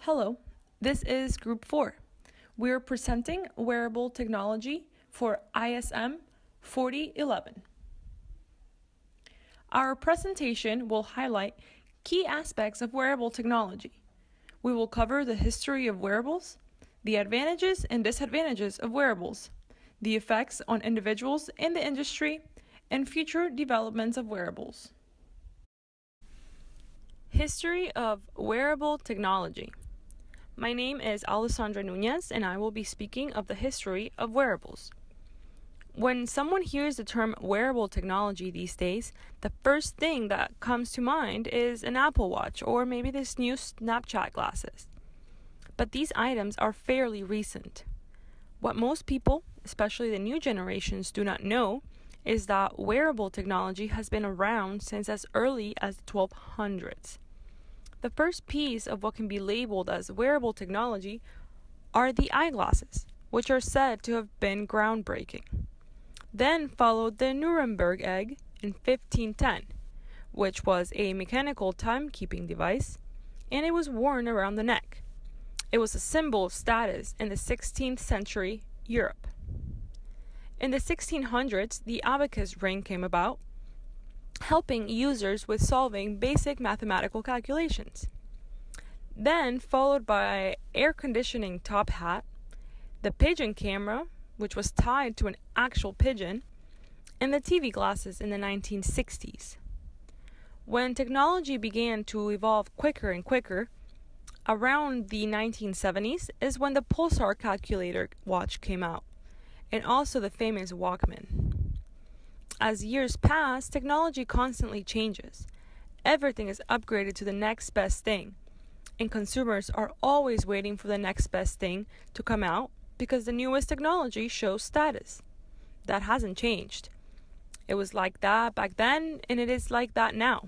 Hello, this is Group 4. We're presenting wearable technology for ISM4011. Our presentation will highlight key aspects of wearable technology. We will cover the history of wearables, the advantages and disadvantages of wearables, the effects on individuals in the industry, and future developments of wearables. History of wearable technology. My name is Alessandra Nunez, and I will be speaking of the history of wearables. When someone hears the term wearable technology these days, the first thing that comes to mind is an Apple Watch or maybe this new Snapchat glasses. But these items are fairly recent. What most people, especially the new generations, do not know is that wearable technology has been around since as early as the 1200s. The first piece of what can be labeled as wearable technology are the eyeglasses, which are said to have been groundbreaking. Then followed the Nuremberg egg in 1510, which was a mechanical timekeeping device, and it was worn around the neck. It was a symbol of status in the 16th century Europe. In the 1600s, the abacus ring came about, helping users with solving basic mathematical calculations. Then followed by air conditioning top hat, the pigeon camera, which was tied to an actual pigeon, and the TV glasses in the 1960s. When technology began to evolve quicker and quicker, around the 1970s is when the pulsar calculator watch came out, and also the famous Walkman. As years pass, technology constantly changes. Everything is upgraded to the next best thing, and consumers are always waiting for the next best thing to come out because the newest technology shows status. That hasn't changed. It was like that back then, and it is like that now.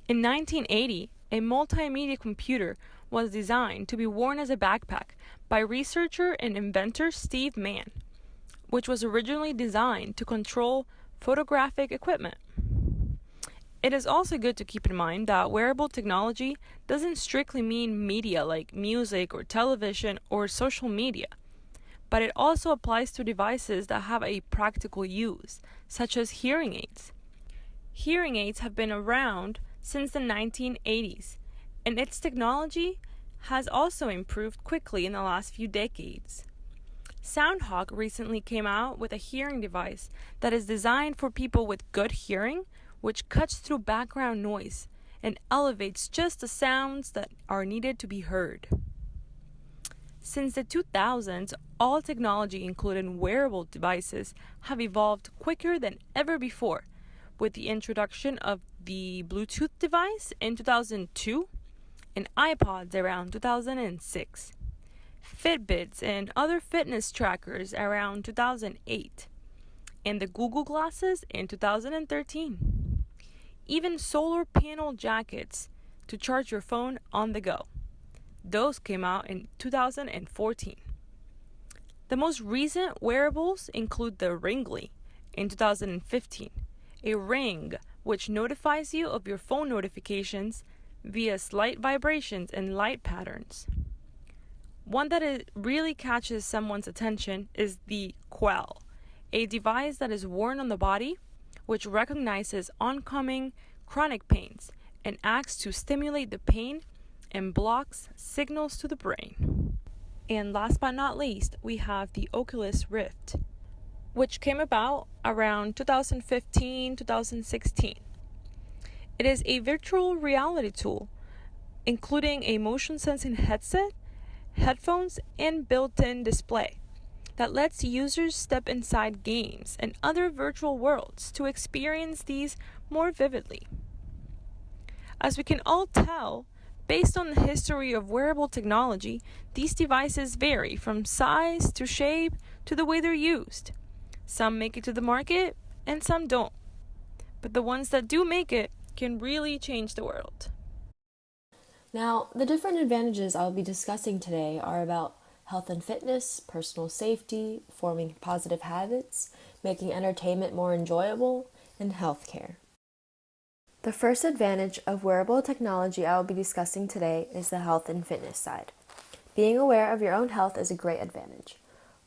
In 1980, a multimedia computer was designed to be worn as a backpack by researcher and inventor Steve Mann, which was originally designed to control photographic equipment. It is also good to keep in mind that wearable technology doesn't strictly mean media like music or television or social media, but it also applies to devices that have a practical use, such as hearing aids. Hearing aids have been around since the 1980s, and its technology has also improved quickly in the last few decades. SoundHawk recently came out with a hearing device that is designed for people with good hearing, which cuts through background noise and elevates just the sounds that are needed to be heard. Since the 2000s, all technology, including wearable devices, have evolved quicker than ever before, with the introduction of the Bluetooth device in 2002 and iPods around 2006. Fitbits and other fitness trackers around 2008, and the Google Glasses in 2013. Even solar panel jackets to charge your phone on the go. Those came out in 2014. The most recent wearables include the Ringly in 2015, a ring which notifies you of your phone notifications via slight vibrations and light patterns. One that really catches someone's attention is the Quell, a device that is worn on the body, which recognizes oncoming chronic pains and acts to stimulate the pain and blocks signals to the brain. And last but not least, we have the Oculus Rift, which came about around 2015-2016. It is a virtual reality tool, including a motion sensing headset, headphones, and built-in display that lets users step inside games and other virtual worlds to experience these more vividly. As we can all tell, based on the history of wearable technology, these devices vary from size to shape to the way they're used. Some make it to the market and some don't. But the ones that do make it can really change the world. Now, the different advantages I'll be discussing today are about health and fitness, personal safety, forming positive habits, making entertainment more enjoyable, and healthcare. The first advantage of wearable technology I will be discussing today is the health and fitness side. Being aware of your own health is a great advantage.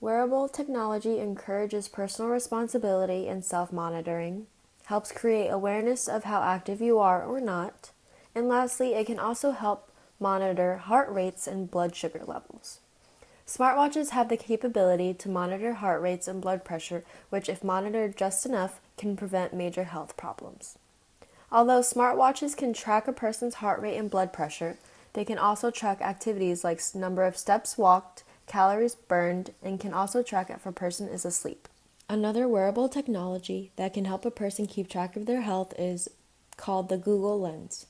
Wearable technology encourages personal responsibility and self-monitoring, helps create awareness of how active you are or not, and lastly, it can also help monitor heart rates and blood sugar levels. Smartwatches have the capability to monitor heart rates and blood pressure, which, if monitored just enough, can prevent major health problems. Although smartwatches can track a person's heart rate and blood pressure, they can also track activities like number of steps walked, calories burned, and can also track if a person is asleep. Another wearable technology that can help a person keep track of their health is called the Google Lens.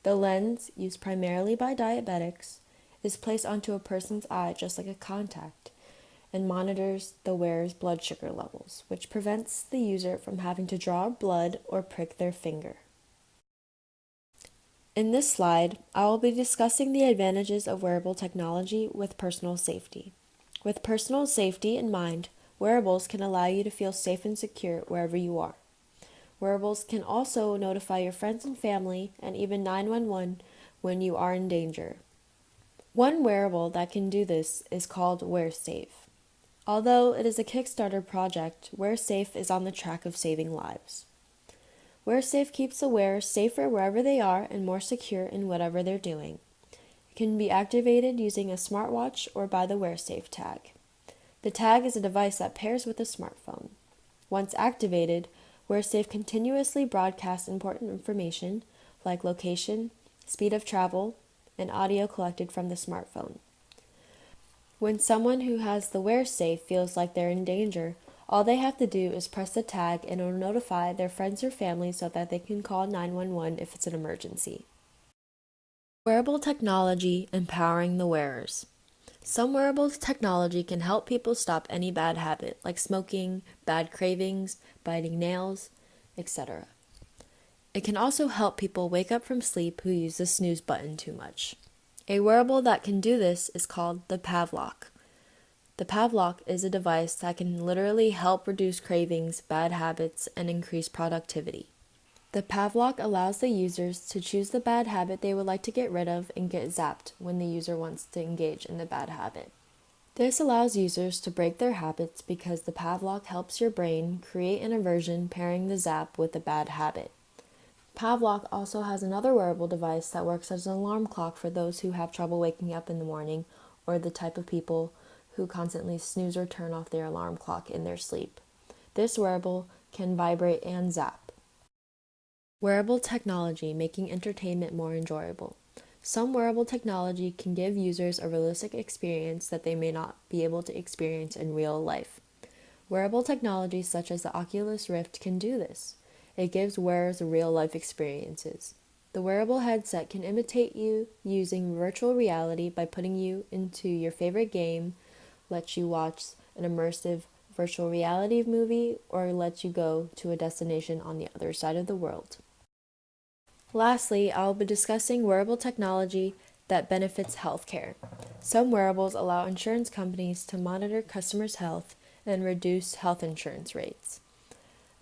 The lens, used primarily by diabetics, is placed onto a person's eye just like a contact and monitors the wearer's blood sugar levels, which prevents the user from having to draw blood or prick their finger. In this slide, I will be discussing the advantages of wearable technology with personal safety. With personal safety in mind, wearables can allow you to feel safe and secure wherever you are. Wearables can also notify your friends and family and even 911 when you are in danger. One wearable that can do this is called WearSafe. Although it is a Kickstarter project, WearSafe is on the track of saving lives. WearSafe keeps the wearer safer wherever they are and more secure in whatever they're doing. It can be activated using a smartwatch or by the WearSafe tag. The tag is a device that pairs with a smartphone. Once activated, WearSafe continuously broadcasts important information like location, speed of travel, and audio collected from the smartphone. When someone who has the WearSafe feels like they're in danger, all they have to do is press the tag and it will notify their friends or family so that they can call 911 if it's an emergency. Wearable technology empowering the wearers. Some wearable technology can help people stop any bad habit like smoking, bad cravings, biting nails, etc. It can also help people wake up from sleep who use the snooze button too much. A wearable that can do this is called the Pavlok. The Pavlok is a device that can literally help reduce cravings, bad habits, and increase productivity. The Pavlok allows the users to choose the bad habit they would like to get rid of and get zapped when the user wants to engage in the bad habit. This allows users to break their habits because the Pavlok helps your brain create an aversion pairing the zap with the bad habit. Pavlok also has another wearable device that works as an alarm clock for those who have trouble waking up in the morning or the type of people who constantly snooze or turn off their alarm clock in their sleep. This wearable can vibrate and zap. Wearable technology making entertainment more enjoyable. Some wearable technology can give users a realistic experience that they may not be able to experience in real life. Wearable technology such as the Oculus Rift can do this. It gives wearers real-life experiences. The wearable headset can imitate you using virtual reality by putting you into your favorite game, lets you watch an immersive virtual reality movie, or lets you go to a destination on the other side of the world. Lastly, I will be discussing wearable technology that benefits healthcare. Some wearables allow insurance companies to monitor customers' health and reduce health insurance rates.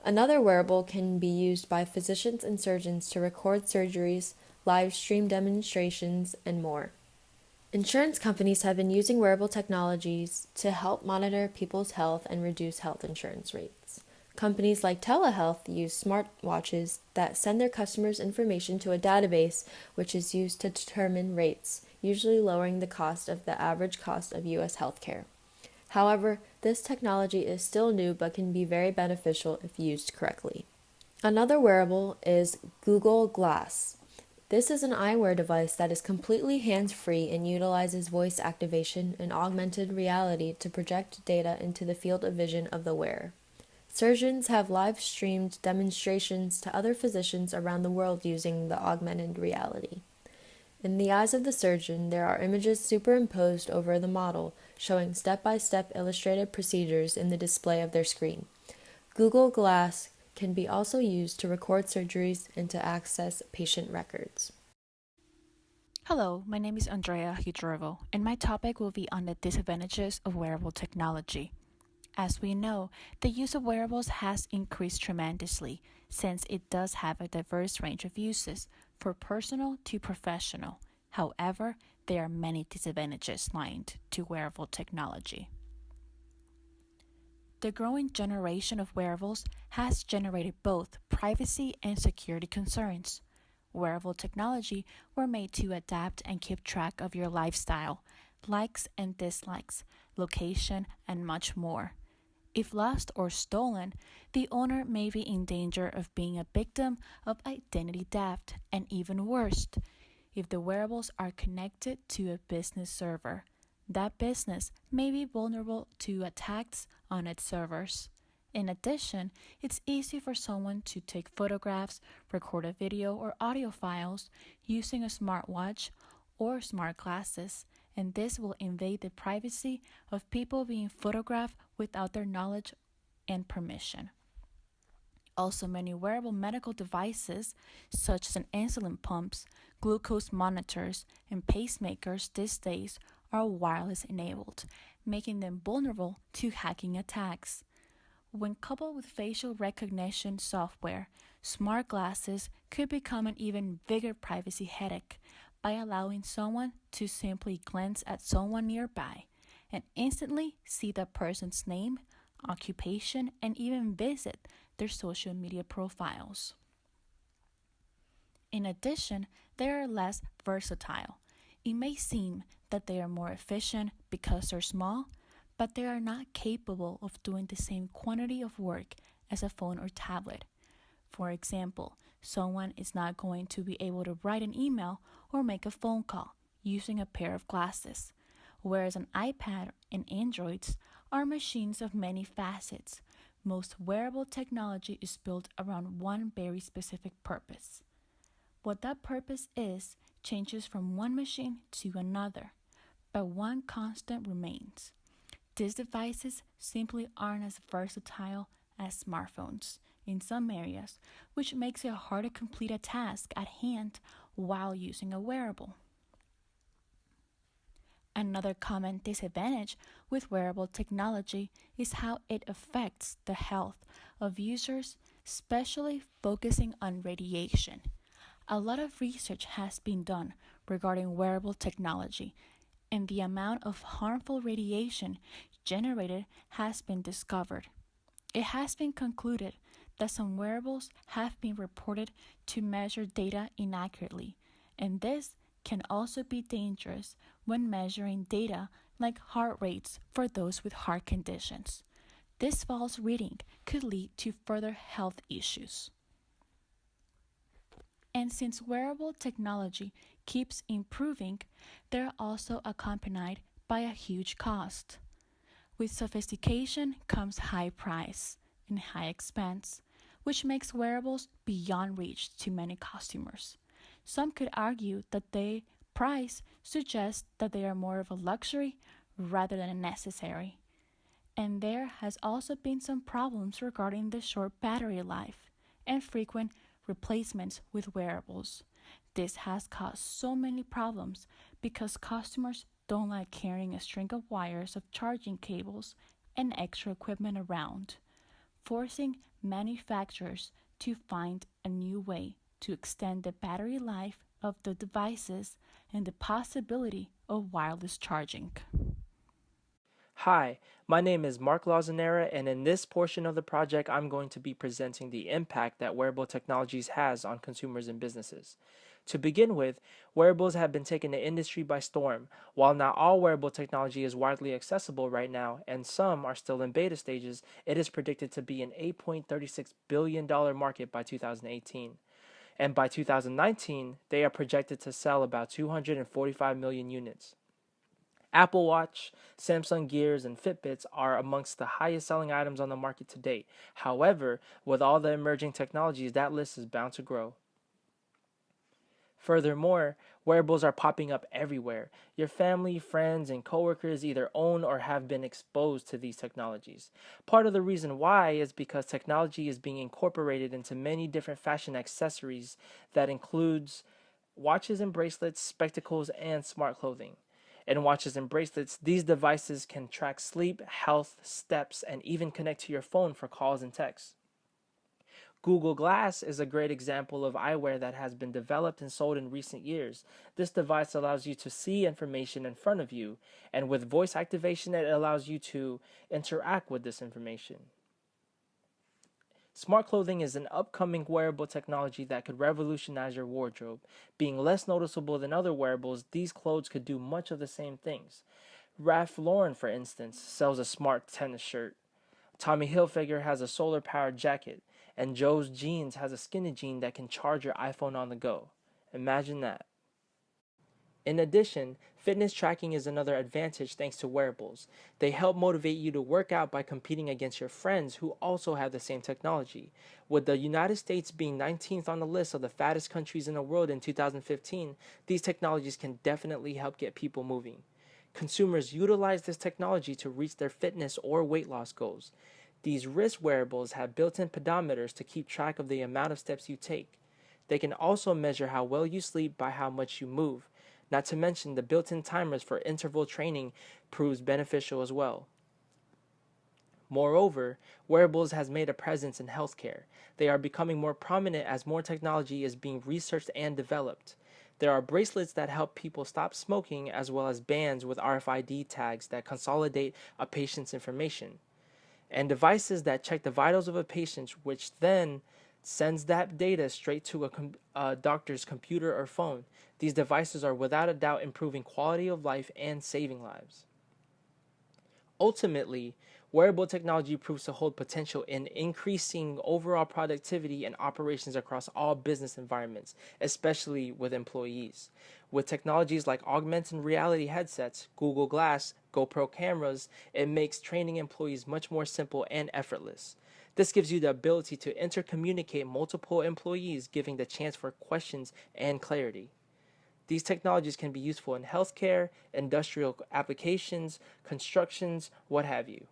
Another wearable can be used by physicians and surgeons to record surgeries, live stream demonstrations, and more. Insurance companies have been using wearable technologies to help monitor people's health and reduce health insurance rates. Companies like telehealth use smartwatches that send their customers information to a database which is used to determine rates, usually lowering the cost of the average cost of U.S. healthcare. However, this technology is still new but can be very beneficial if used correctly. Another wearable is Google Glass. This is an eyewear device that is completely hands-free and utilizes voice activation and augmented reality to project data into the field of vision of the wearer. Surgeons have live-streamed demonstrations to other physicians around the world using the augmented reality. In the eyes of the surgeon, there are images superimposed over the model, showing step-by-step illustrated procedures in the display of their screen. Google Glass can be also used to record surgeries and to access patient records. Hello, my name is Andrea Hudrovo, and my topic will be on the disadvantages of wearable technology. As we know, the use of wearables has increased tremendously since it does have a diverse range of uses, from personal to professional. However, there are many disadvantages linked to wearable technology. The growing generation of wearables has generated both privacy and security concerns. Wearable technology were made to adapt and keep track of your lifestyle, likes and dislikes, location, and much more. If lost or stolen, the owner may be in danger of being a victim of identity theft, and even worse, if the wearables are connected to a business server. That business may be vulnerable to attacks on its servers. In addition, it's easy for someone to take photographs, record a video or audio files using a smartwatch or smart glasses, and this will invade the privacy of people being photographed without their knowledge and permission. Also, many wearable medical devices, such as insulin pumps, glucose monitors, and pacemakers these days, are wireless enabled, making them vulnerable to hacking attacks. When coupled with facial recognition software, smart glasses could become an even bigger privacy headache by allowing someone to simply glance at someone nearby and instantly see that person's name, occupation, and even visit their social media profiles. In addition, they are less versatile. It may seem that they are more efficient because they're small, but they are not capable of doing the same quantity of work as a phone or tablet. For example, someone is not going to be able to write an email or make a phone call using a pair of glasses, whereas an iPad and Androids are machines of many facets. Most wearable technology is built around one very specific purpose. What that purpose is changes from one machine to another, but one constant remains. These devices simply aren't as versatile as smartphones in some areas, which makes it hard to complete a task at hand while using a wearable. Another common disadvantage with wearable technology is how it affects the health of users, especially focusing on radiation. A lot of research has been done regarding wearable technology, and the amount of harmful radiation generated has been discovered. It has been concluded that some wearables have been reported to measure data inaccurately, and this can also be dangerous when measuring data like heart rates for those with heart conditions. This false reading could lead to further health issues. And since wearable technology keeps improving, they're also accompanied by a huge cost. With sophistication comes high price and high expense, which makes wearables beyond reach to many customers. Some could argue that the price suggests that they are more of a luxury rather than a necessary. And there has also been some problems regarding the short battery life and frequent replacements with wearables. This has caused so many problems because customers don't like carrying a string of wires of charging cables and extra equipment around, forcing manufacturers to find a new way to extend the battery life of the devices and the possibility of wireless charging. Hi, my name is Mark Lazanera, and in this portion of the project, I'm going to be presenting the impact that wearable technologies has on consumers and businesses. To begin with, wearables have been taking the industry by storm. While not all wearable technology is widely accessible right now, and some are still in beta stages, it is predicted to be an $8.36 billion market by 2018. And by 2019, they are projected to sell about 245 million units. Apple Watch, Samsung Gears, and Fitbits are amongst the highest selling items on the market to date. However, with all the emerging technologies, that list is bound to grow. Furthermore, wearables are popping up everywhere. Your family, friends, and coworkers either own or have been exposed to these technologies. Part of the reason why is because technology is being incorporated into many different fashion accessories that includes watches and bracelets, spectacles, and smart clothing. In watches and bracelets, these devices can track sleep, health, steps, and even connect to your phone for calls and texts. Google Glass is a great example of eyewear that has been developed and sold in recent years. This device allows you to see information in front of you, and with voice activation, it allows you to interact with this information. Smart clothing is an upcoming wearable technology that could revolutionize your wardrobe. Being less noticeable than other wearables, these clothes could do much of the same things. Ralph Lauren, for instance, sells a smart tennis shirt. Tommy Hilfiger has a solar powered jacket, and Joe's Jeans has a skinny jean that can charge your iPhone on the go. Imagine that. In addition, fitness tracking is another advantage thanks to wearables. They help motivate you to work out by competing against your friends who also have the same technology. With the United States being 19th on the list of the fattest countries in the world in 2015, these technologies can definitely help get people moving. Consumers utilize this technology to reach their fitness or weight loss goals. These wrist wearables have built-in pedometers to keep track of the amount of steps you take. They can also measure how well you sleep by how much you move. Not to mention the built-in timers for interval training proves beneficial as well. Moreover, wearables has made a presence in healthcare. They are becoming more prominent as more technology is being researched and developed. There are bracelets that help people stop smoking as well as bands with RFID tags that consolidate a patient's information, and devices that check the vitals of a patient, which then sends that data straight to a doctor's computer or phone. These devices are without a doubt improving quality of life and saving lives. Ultimately, wearable technology proves to hold potential in increasing overall productivity and operations across all business environments, especially with employees. With technologies like augmented reality headsets, Google Glass, GoPro cameras, it makes training employees much more simple and effortless. This gives you the ability to intercommunicate multiple employees, giving the chance for questions and clarity. These technologies can be useful in healthcare, industrial applications, constructions, what have you.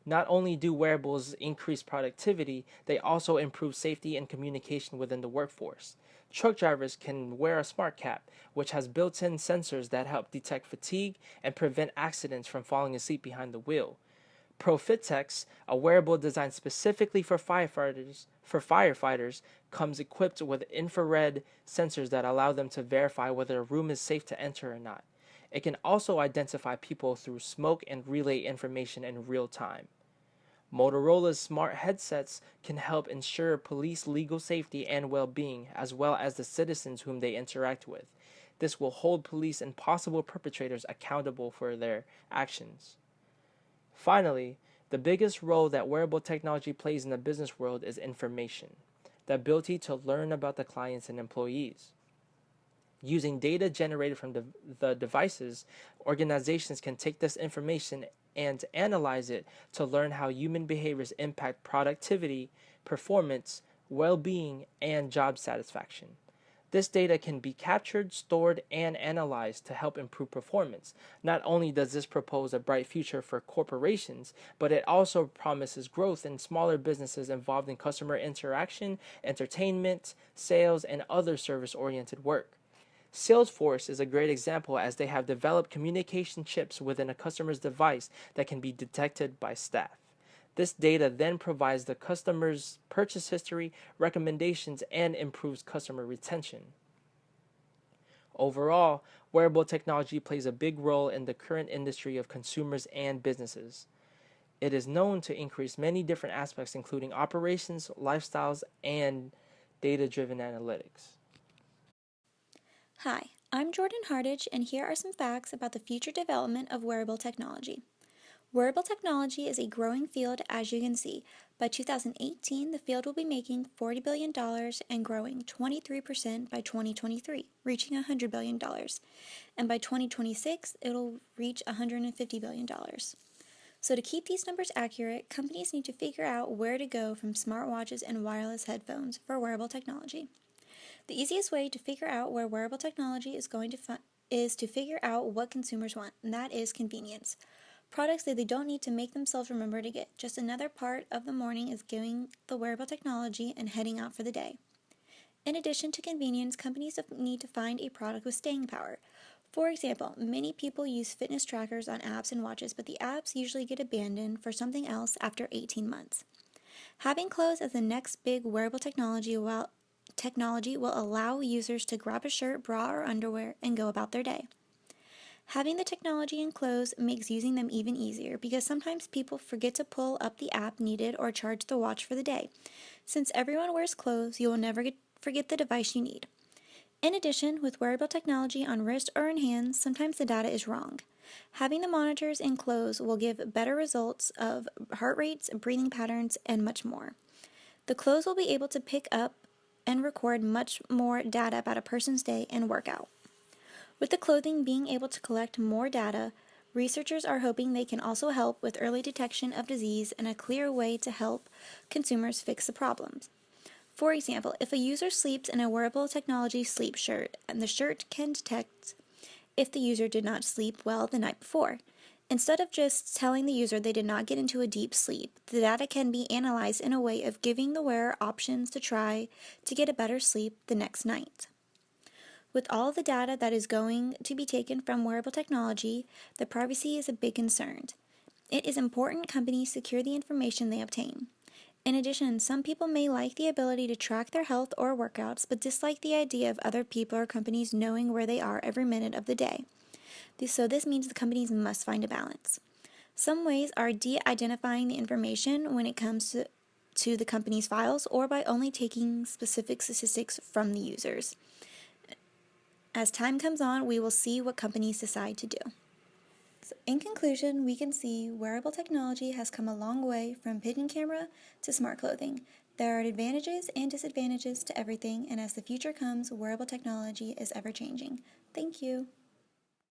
Not only do wearables increase productivity, they also improve safety and communication within the workforce. Truck drivers can wear a smart cap, which has built-in sensors that help detect fatigue and prevent accidents from falling asleep behind the wheel. ProFitTech, a wearable designed specifically for firefighters, comes equipped with infrared sensors that allow them to verify whether a room is safe to enter or not. It can also identify people through smoke and relay information in real time. Motorola's smart headsets can help ensure police legal safety and well-being, as well as the citizens whom they interact with. This will hold police and possible perpetrators accountable for their actions. Finally, the biggest role that wearable technology plays in the business world is information, the ability to learn about the clients and employees. Using data generated from the devices, organizations can take this information and analyze it to learn how human behaviors impact productivity, performance, well-being, and job satisfaction. This data can be captured, stored, and analyzed to help improve performance. Not only does this propose a bright future for corporations, but it also promises growth in smaller businesses involved in customer interaction, entertainment, sales, and other service-oriented work. Salesforce is a great example as they have developed communication chips within a customer's device that can be detected by staff. This data then provides the customer's purchase history, recommendations, and improves customer retention. Overall, wearable technology plays a big role in the current industry of consumers and businesses. It is known to increase many different aspects, including operations, lifestyles, and data-driven analytics. Hi, I'm Jordan Hardage, and here are some facts about the future development of wearable technology. Wearable technology is a growing field, as you can see. By 2018, the field will be making $40 billion and growing 23% by 2023, reaching $100 billion. And by 2026, it'll reach $150 billion. So to keep these numbers accurate, companies need to figure out where to go from smartwatches and wireless headphones for wearable technology. The easiest way to figure out where wearable technology is going to is to figure out what consumers want, and that is convenience. Products that they don't need to make themselves remember to get. Just another part of the morning is getting the wearable technology and heading out for the day. In addition to convenience, companies need to find a product with staying power. For example, many people use fitness trackers on apps and watches, but the apps usually get abandoned for something else after 18 months. Having clothes as the next big wearable technology will allow users to grab a shirt, bra, or underwear and go about their day. Having the technology in clothes makes using them even easier because sometimes people forget to pull up the app needed or charge the watch for the day. Since everyone wears clothes, you will never forget the device you need. In addition, with wearable technology on wrist or in hands, sometimes the data is wrong. Having the monitors in clothes will give better results of heart rates, breathing patterns, and much more. The clothes will be able to pick up and record much more data about a person's day and workout. With the clothing being able to collect more data, researchers are hoping they can also help with early detection of disease and a clear way to help consumers fix the problems. For example, if a user sleeps in a wearable technology sleep shirt, and the shirt can detect if the user did not sleep well the night before. Instead of just telling the user they did not get into a deep sleep, the data can be analyzed in a way of giving the wearer options to try to get a better sleep the next night. With all the data that is going to be taken from wearable technology, the privacy is a big concern. It is important companies secure the information they obtain. In addition, some people may like the ability to track their health or workouts, but dislike the idea of other people or companies knowing where they are every minute of the day. So this means the companies must find a balance. Some ways are de-identifying the information when it comes to the company's files or by only taking specific statistics from the users. As time comes on, we will see what companies decide to do. So in conclusion, we can see wearable technology has come a long way from pigeon camera to smart clothing. There are advantages and disadvantages to everything, and as the future comes, wearable technology is ever changing. Thank you.